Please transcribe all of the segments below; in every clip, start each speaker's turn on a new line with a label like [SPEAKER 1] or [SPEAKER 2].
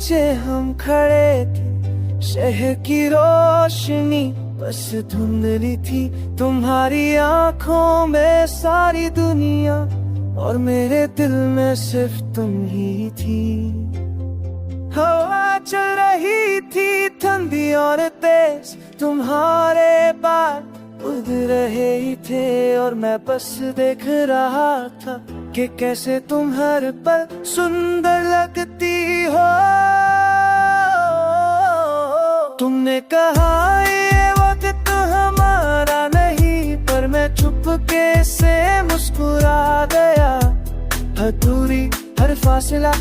[SPEAKER 1] नीचे हम खड़े थे, शहर की रोशनी बस धुंधली थी। तुम्हारी आंखों में सारी दुनिया और मेरे दिल में सिर्फ तुम ही थी। हवा चल रही थी ठंडी और तेज, तुम्हारे बाल उड़ रहे ही थे और मैं बस देख रहा था कि कैसे तुम हर पल सुंदर लगती हो। तुमने कहा ये वक्त हमारा नहीं, पर मैं चुपके से मुस्कुरा गया। हर दूरी हर फासला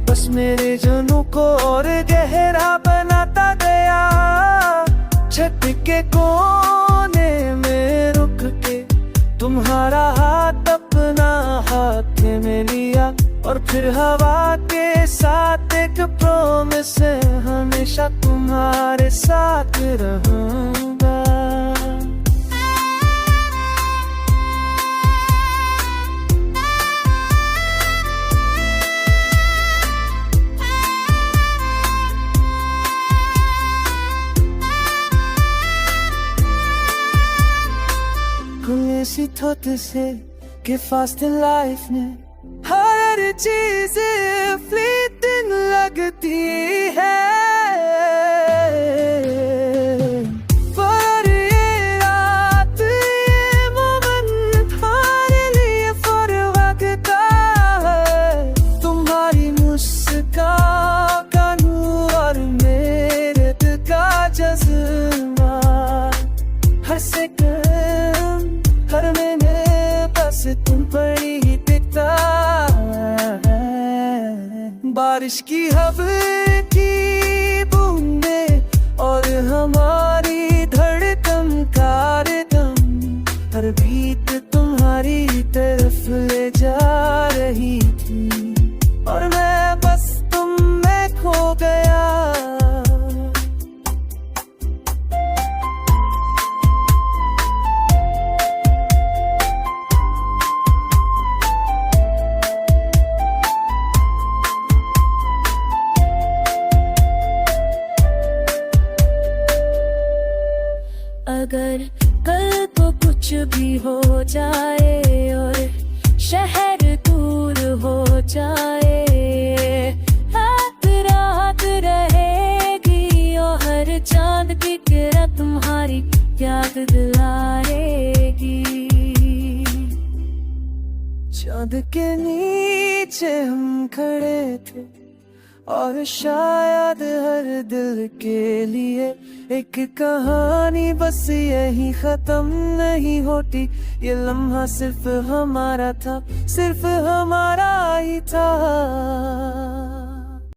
[SPEAKER 1] बस मेरे जनों को और गहरा बनाता गया। छत के कोने में रुक के तुम्हारा हाथ अपना हाथ में लिया और फिर हवा के साथ एक प्रॉमिस है, हमेशा तुम्हारे साथ रहूंगा। ऐसी थोत से कि फास्ट लाइफ में हर चीज फ्लीटिंग लगती है, पर ये रात ये मोमेंट हमारे लिए फरवकता है। तुम्हारी मुस्कान का नूर और मेरे दिल का जज्बा, हर सेकंड हर महीने बस तुम पर ही टिकता है। बारिश की हल्की बूंदे और हमारी धड़कन का रिदम, हर बीट तुम्हारी तरफ ले जा रही थी और मैं बस तुम में खो गया।
[SPEAKER 2] अगर कल को कुछ भी हो जाए और शहर दूर हो जाए, रात रात रहेगी और हर चांद की किरण तुम्हारी याद दिलाएगी।
[SPEAKER 1] चांद के नीचे हम खड़े थे और शायद हर दिल के लिए एक कहानी बस यही खत्म नहीं होती। ये लम्हा सिर्फ हमारा था, सिर्फ हमारा ही था।